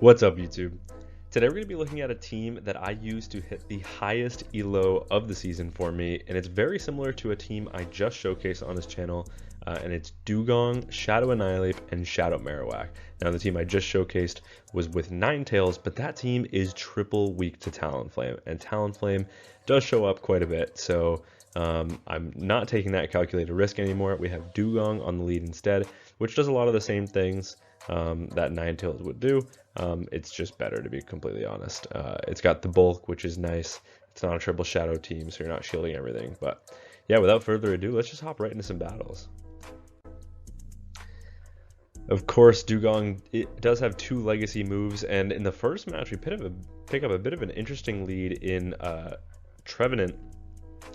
What's up, YouTube? Today we're going to be looking at a team that I used to hit the highest ELO of the season for me, and it's very similar to a team I just showcased on this channel, and it's Dewgong, Shadow Annihilate, and Shadow Marowak. Now the team I just showcased was with Ninetales, but that team is triple weak to Talonflame, and Talonflame does show up quite a bit, so I'm not taking that calculated risk anymore. We have Dewgong on the lead instead, which does a lot of the same things that Ninetales would do. It's just better, to be completely honest. It's got the bulk, which is nice. It's not a triple shadow team, so you're not shielding everything. But yeah, without further ado, let's just hop right into some battles. Of course, Dewgong, it does have two legacy moves, and in the first match, we pick up a bit of an interesting lead in Trevenant.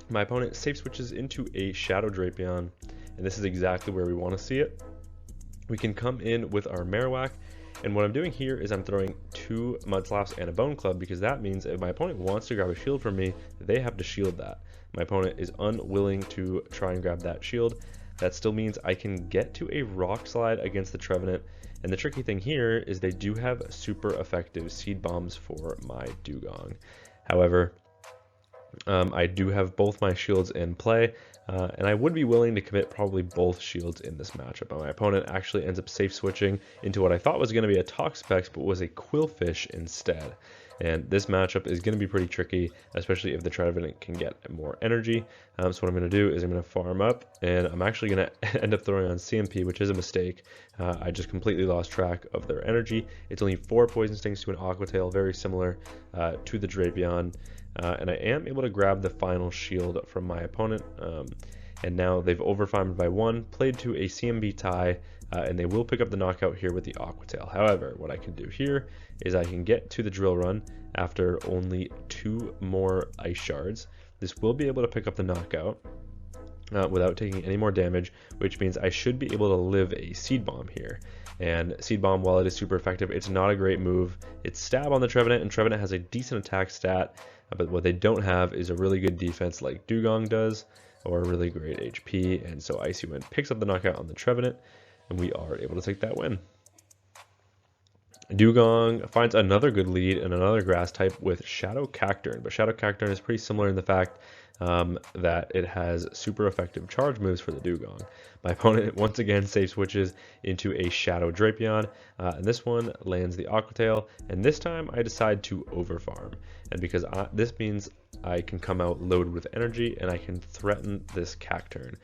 My opponent safe switches into a Shadow Drapion, and this is exactly where we want to see it. We can come in with our Marowak, and what I'm doing here is I'm throwing two Mud Slaps and a Bone Club, because that means if my opponent wants to grab a shield from me, they have to shield that. My opponent is unwilling to try and grab that shield. That still means I can get to a Rock Slide against the Trevenant, and the tricky thing here is they do have super effective Seed Bombs for my Dewgong. However, I do have both my shields in play, and I would be willing to commit probably both shields in this matchup. But my opponent actually ends up safe switching into what I thought was going to be a Toxapex, but was a Quillfish instead. And this matchup is going to be pretty tricky, especially if the Trevenant can get more energy. So what I'm going to do is I'm going to farm up, and I'm actually going to end up throwing on CMP, which is a mistake. I just completely lost track of their energy. It's only 4 Poison Stings to an Aqua Tail, very similar to the Drapion. And I am able to grab the final shield from my opponent, and now they've overfarmed by 1, played to a CMB tie, and they will pick up the knockout here with the Aqua Tail. However, what I can do here is I can get to the Drill Run after only 2 more Ice Shards. This will be able to pick up the knockout without taking any more damage, which means I should be able to live a Seed Bomb here. And Seed Bomb, while it is super effective, it's not a great move. It's stab on the Trevenant, and Trevenant has a decent attack stat, but what they don't have is a really good defense like Dewgong does, or a really great HP, and so Icy Wind picks up the knockout on the Trevenant, and we are able to take that win. Dewgong finds another good lead in another grass type with Shadow Cacturne, but Shadow Cacturne is pretty similar in the fact that it has super effective charge moves for the Dewgong. My opponent once again safe switches into a Shadow Drapion, and this one lands the Aqua Tail, and this time I decide to overfarm, and because this means I can come out loaded with energy and I can threaten this Cacturne.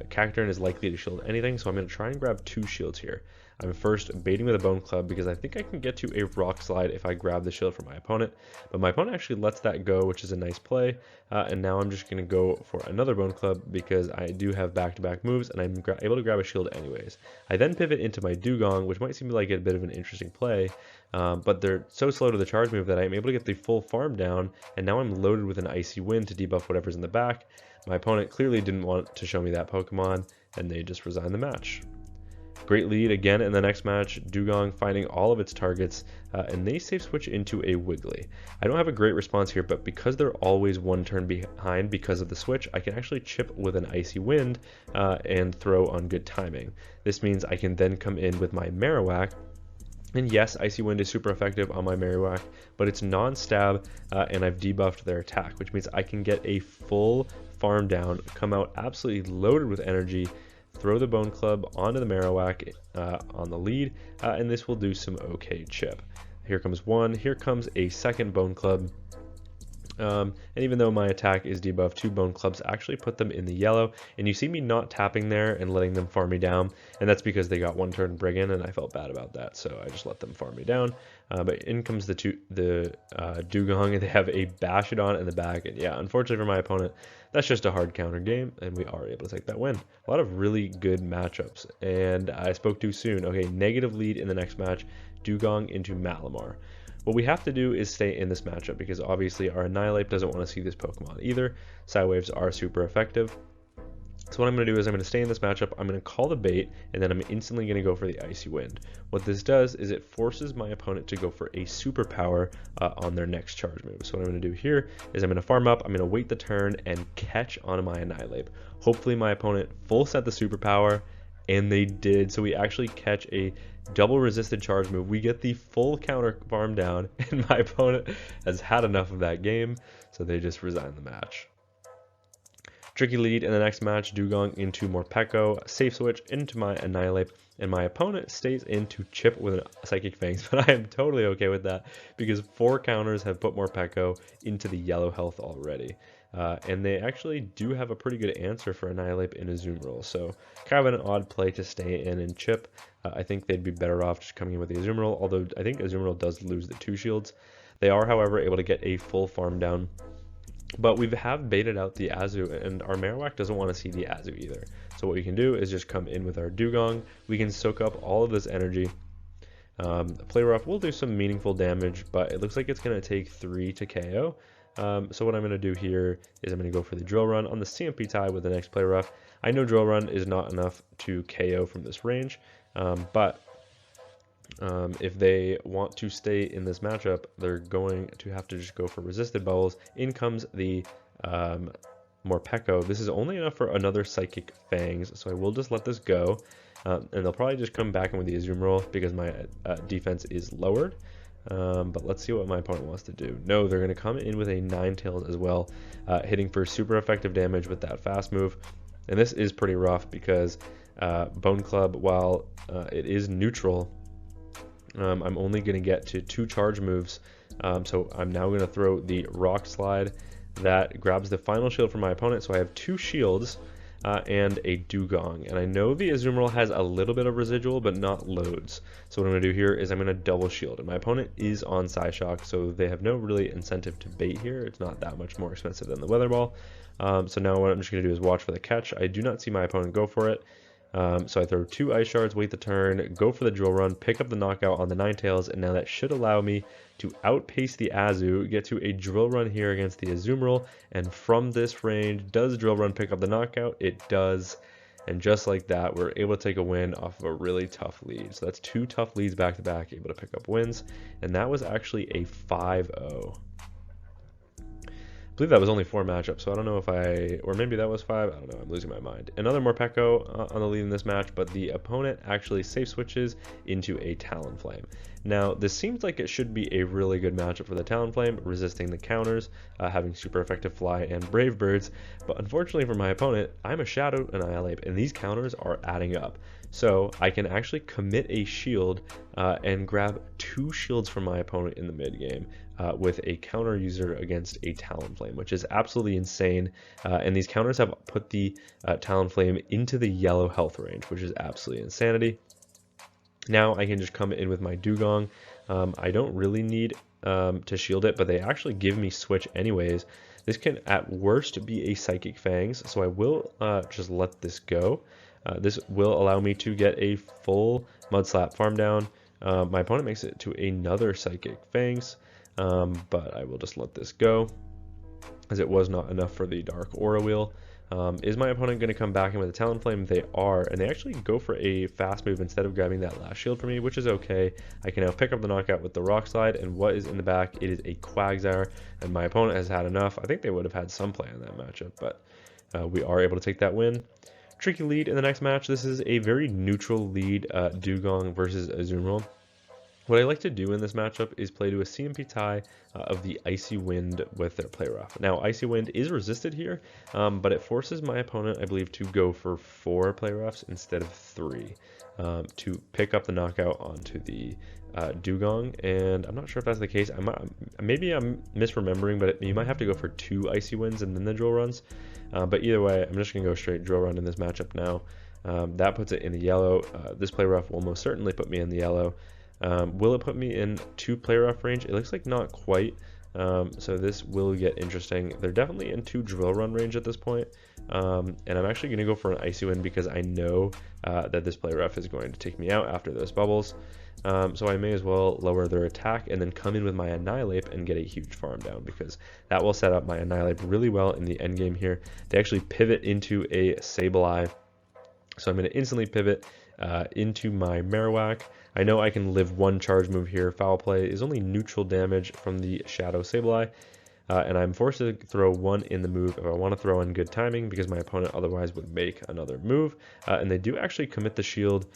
Cacturne is likely to shield anything, so I'm going to try and grab 2 shields here. I'm first baiting with a Bone Club because I think I can get to a Rock Slide if I grab the shield from my opponent, but my opponent actually lets that go, which is a nice play, and now I'm just going to go for another Bone Club because I do have back-to-back moves and I'm able to grab a shield anyways. I then pivot into my Dewgong, which might seem like a bit of an interesting play, but they're so slow to the charge move that I'm able to get the full farm down, and now I'm loaded with an Icy Wind to debuff whatever's in the back. My opponent clearly didn't want to show me that Pokemon, and they just resigned the match. Great lead again in the next match, Dewgong finding all of its targets, and they safe switch into a Wiggly. I don't have a great response here, but because they're always 1 turn behind because of the switch, I can actually chip with an Icy Wind and throw on good timing. This means I can then come in with my Marowak, and yes, Icy Wind is super effective on my Marowak, but it's non-stab, and I've debuffed their attack, which means I can get a full farm down, come out absolutely loaded with energy, throw the Bone Club onto the Marowak on the lead, and this will do some okay chip. Here comes 1, here comes a second Bone Club, and even though my attack is debuffed, 2 Bone Clubs actually put them in the yellow, and you see me not tapping there and letting them farm me down, and that's because they got 1 turn Brigand, and I felt bad about that, so I just let them farm me down. But in comes the Dewgong, and they have a Bastiodon in the back, and yeah, unfortunately for my opponent, that's just a hard counter game, and we are able to take that win. A lot of really good matchups, and I spoke too soon. Okay, negative lead in the next match, Dewgong into Malamar. What we have to do is stay in this matchup because obviously our Annihilate doesn't want to see this Pokemon either. Psywaves are super effective. So what I'm going to do is I'm going to stay in this matchup, I'm going to call the bait, and then I'm instantly going to go for the Icy Wind. What this does is it forces my opponent to go for a superpower on their next charge move. So what I'm going to do here is I'm going to farm up, I'm going to wait the turn and catch on my Annihilate. Hopefully my opponent full set the superpower, and they did. So we actually catch a double resisted charge move. We get the full counter farm down, and my opponent has had enough of that game, so they just resign the match. Tricky lead in the next match, Dugong into Morpeko, safe switch into my Annihilate, and my opponent stays in to chip with a Psychic Fangs, but I am totally okay with that because 4 counters have put Morpeko into the yellow health already. And they actually do have a pretty good answer for Annihilate in Azumarill, so kind of an odd play to stay in and chip. I think they'd be better off just coming in with the Azumarill, although I think Azumarill does lose the 2 shields. They are, however, able to get a full farm down. But we have baited out the Azu, and our Marowak doesn't want to see the Azu either. So what we can do is just come in with our Dugong. We can soak up all of this energy. Play Rough will do some meaningful damage, but it looks like it's going to take 3 to KO. So what I'm going to do here is I'm going to go for the Drill Run on the CMP tie with the next Play Rough. I know Drill Run is not enough to KO from this range, but if they want to stay in this matchup, they're going to have to just go for resisted bubbles. In comes the Morpeko. This is only enough for another Psychic Fangs, so I will just let this go. And they'll probably just come back in with the Azumarill because my defense is lowered. But let's see what my opponent wants to do. No, they're going to come in with a Ninetales as well, hitting for super effective damage with that fast move. And this is pretty rough because Bone Club, while it is neutral, I'm only going to get to 2 charge moves, so I'm now going to throw the Rock Slide that grabs the final shield from my opponent, so I have 2 shields and a Dugong, and I know the Azumarill has a little bit of residual, but not loads. So what I'm going to do here is I'm going to double shield, and my opponent is on Psyshock, so they have no really incentive to bait here. It's not that much more expensive than the Weather Ball. So now what I'm just going to do is watch for the catch. I do not see my opponent go for it. So I throw 2 Ice Shards, wait the turn, go for the Drill Run, pick up the knockout on the Ninetales, and now that should allow me to outpace the Azu, get to a Drill Run here against the Azumarill, and from this range, does Drill Run pick up the knockout? It does, and just like that, we're able to take a win off of a really tough lead. So that's 2 tough leads back to back, able to pick up wins, and that was actually a 5-0. I believe that was only 4 matchups, so I don't know if or maybe that was 5, I don't know, I'm losing my mind. Another Morpeko on the lead in this match, but the opponent actually safe switches into a Talonflame. Now, this seems like it should be a really good matchup for the Talonflame, resisting the counters, having super effective Fly and Brave Birds, but unfortunately for my opponent, I'm a Shadow Annihilate, and these counters are adding up. So I can actually commit a shield and grab 2 shields from my opponent in the mid game with a counter user against a Talonflame, which is absolutely insane. And these counters have put the Talonflame into the yellow health range, which is absolutely insanity. Now I can just come in with my Dugong. I don't really need to shield it, but they actually give me switch anyways. This can at worst be a Psychic Fangs, so I will just let this go. This will allow me to get a full Mud Slap farm down. My opponent makes it to another Psychic Fangs, but I will just let this go as it was not enough for the Dark Aura Wheel. Is my opponent going to come back in with a Talonflame? They are, and they actually go for a fast move instead of grabbing that last shield for me, which is okay. I can now pick up the knockout with the Rock Slide, and what is in the back? It is a Quagsire, and my opponent has had enough. I think they would have had some play in that matchup, but we are able to take that win. Tricky lead in the next match. This is a very neutral lead, Dugong versus Azumarill. What I like to do in this matchup is play to a CMP tie of the Icy Wind with their Play Rough. Now, Icy Wind is resisted here, but it forces my opponent, I believe, to go for 4 Play Roughs instead of 3 to pick up the knockout onto the Dugong, and I'm not sure if that's the case. Maybe I'm misremembering, but you might have to go for 2 Icy Winds and then the Drill Runs. But either way, I'm just going to go straight Drill Run in this matchup now. That puts it in the yellow. This Play Rough will most certainly put me in the yellow. Will it put me in 2 Play Rough range? It looks like not quite. So this will get interesting. They're definitely in 2 Drill Run range at this point. And I'm actually going to go for an Icy Wind because I know that this Play Rough is going to take me out after those bubbles. So I may as well lower their attack and then come in with my Annihilate and get a huge farm down, because that will set up my Annihilate really well in the end game here. They actually pivot into a Sableye, so I'm going to instantly pivot into my Marowak. I know I can live 1 charge move here. Foul Play is only neutral damage from the Shadow Sableye. and I'm forced to throw one in the move if I want to throw in good timing, because my opponent otherwise would make another move. And they do actually commit the shield,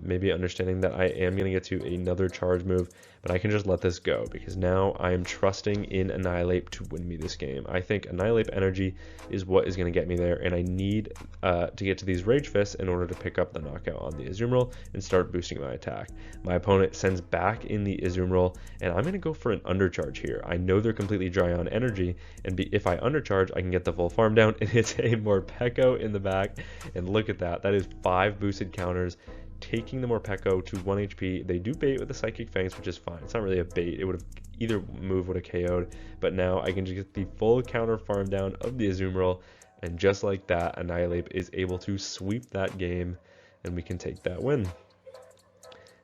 maybe understanding that I am going to get to another charge move, but I can just let this go because now I am trusting in Annihilate to win me this game. I think Annihilate energy is what is going to get me there, and I need to get to these Rage Fists in order to pick up the knockout on the Azumarill and start boosting my attack. My opponent sends back in the Azumarill, and I'm going to go for an undercharge here. I know they're completely dry on energy, and if I undercharge, I can get the full farm down, and it's a Morpeko in the back, and look at that. That is 5 boosted counters, taking the Morpeko to 1 HP. They do bait with the Psychic Fangs, which is fine. It's not really a bait. It would have either move would have KO'd, but now I can just get the full counter farm down of the Azumarill, and just like that, Annihilate is able to sweep that game, and we can take that win.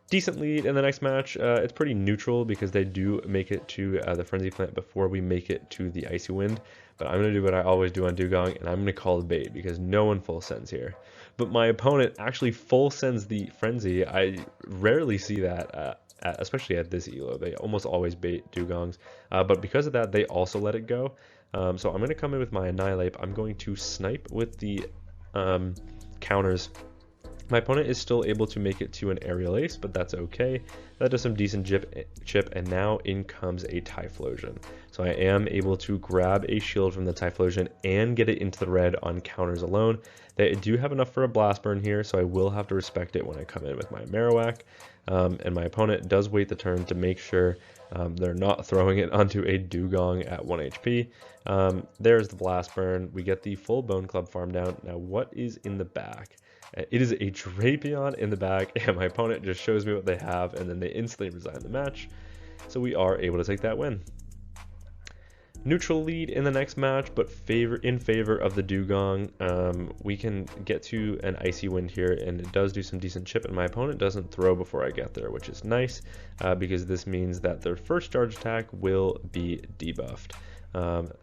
Decent lead in the next match. It's pretty neutral because they do make it to the Frenzy Plant before we make it to the Icy Wind, but I'm going to do what I always do on Dugong, and I'm going to call it bait because no one full sends here. But my opponent actually full sends the Frenzy. I rarely see that, especially at this ELO. They almost always bait Dugongs, but because of that, they also let it go. So I'm going to come in with my Annihilate. I'm going to snipe with the counters. My opponent is still able to make it to an Aerial Ace, but that's okay. That does some decent chip, and now in comes a Typhlosion. So I am able to grab a shield from the Typhlosion and get it into the red on counters alone. They do have enough for a Blast Burn here, so I will have to respect it when I come in with my Marowak. And my opponent does wait the turn to make sure they're not throwing it onto a Dugong at 1 HP. There's the Blast Burn. We get the full Bone Club farm down. Now what is in the back? It is a Drapion in the back, and my opponent just shows me what they have, and then they instantly resign the match. So we are able to take that win. Neutral lead in the next match, but in favor of the Dugong. We can get to an Icy Wind here, and it does do some decent chip, and my opponent doesn't throw before I get there, which is nice, because this means that their first charge attack will be debuffed.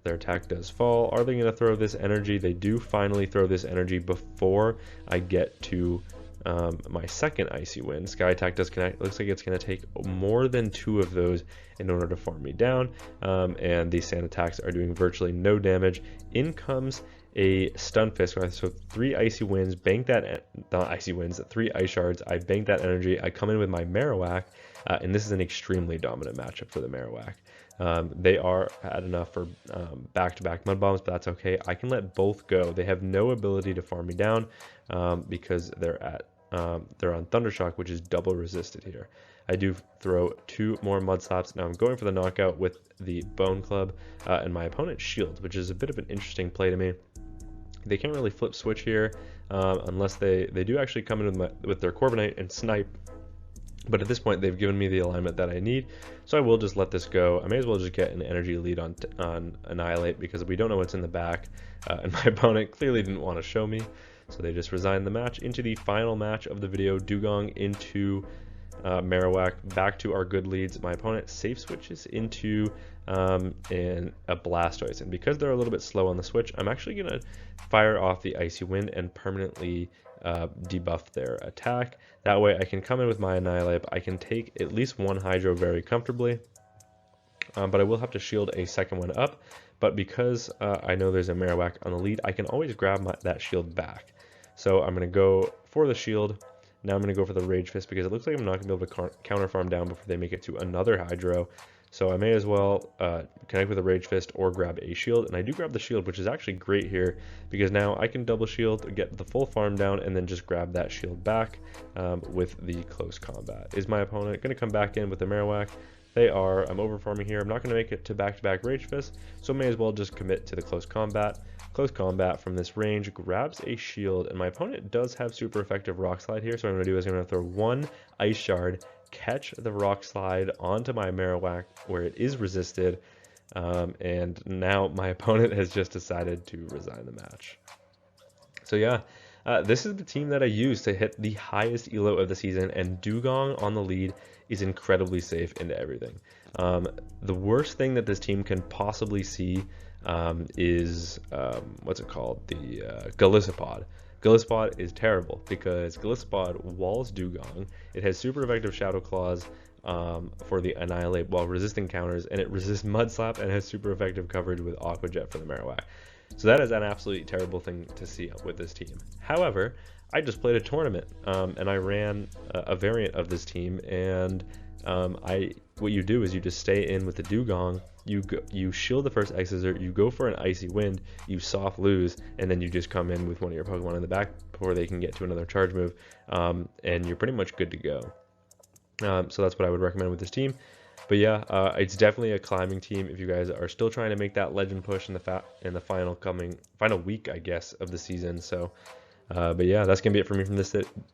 Their attack does fall. Are they going to throw this energy? They do finally throw this energy before I get to my second Icy Wind. Sky attack does connect. Looks like it's going to take more than 2 of those in order to farm me down, and the sand attacks are doing virtually no damage. In comes a Stunfisk, so 3 Icy Winds, bank that, not Icy Winds, 3 Ice Shards. I bank that energy. I come in with my Marowak, and this is an extremely dominant matchup for the Marowak. They are at enough for back-to-back Mud Bombs, but that's okay. I can let both go. They have no ability to farm me down because they're on Thundershock, which is double resisted here. I do throw 2 more Mud Slaps. Now I'm going for the knockout with the Bone Club, and my opponent shields, which is a bit of an interesting play to me. They can't really flip switch here unless they do actually come in with their Corviknight and snipe. But at this point, they've given me the alignment that I need, so I will just let this go. I may as well just get an energy lead on Annihilate because we don't know what's in the back, and my opponent clearly didn't want to show me, so they just resigned the match into the final match of the video. Dugong into Marowak, back to our good leads. My opponent safe switches into a Blastoise, and because they're a little bit slow on the switch, I'm actually going to fire off the Icy Wind and permanently debuff their attack. That way I can come in with my Annihilate. I can take at least 1 Hydro very comfortably, but I will have to shield a second one up. But because I know there's a Marowak on the lead, I can always grab that shield back. So I'm going to go for the shield. Now I'm going to go for the Rage Fist because it looks like I'm not going to be able to counter farm down before they make it to another Hydro. So I may as well connect with a Rage Fist or grab a shield, and I do grab the shield, which is actually great here because now I can double shield, get the full farm down, and then just grab that shield back with the close combat. Is my opponent going to come back in with the Marowak? They are. I'm over farming here. I'm not going to make it to back-to-back Rage Fist, so I may as well just commit to the close combat. Close combat from this range grabs a shield, and my opponent does have super effective Rock Slide here, so what I'm going to do is I'm going to throw 1 Ice Shard, catch the Rock Slide onto my Marowak where it is resisted, and now my opponent has just decided to resign the match. So yeah, this is the team that I used to hit the highest ELO of the season, and Dugong on the lead is incredibly safe into everything. The worst thing that this team can possibly see is, what's it called? The Golisopod. Golisopod is terrible because Golisopod walls Dugong. It has super effective Shadow Claws, for the Annihilate while resisting counters, and it resists Mud Slap and has super effective coverage with Aqua Jet for the Marowak. So that is an absolutely terrible thing to see with this team. However, I just played a tournament, and I ran a variant of this team, and what you do is you just stay in with the Dugong, you shield the first X-Scissor, you go for an Icy Wind, you soft lose, and then you just come in with one of your Pokemon in the back before they can get to another charge move, and you're pretty much good to go. So that's what I would recommend with this team. But yeah, it's definitely a climbing team if you guys are still trying to make that legend push in the final week, I guess, of the season. So, but yeah, that's gonna be it for me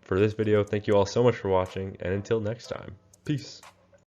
for this video. Thank you all so much for watching, and until next time, peace.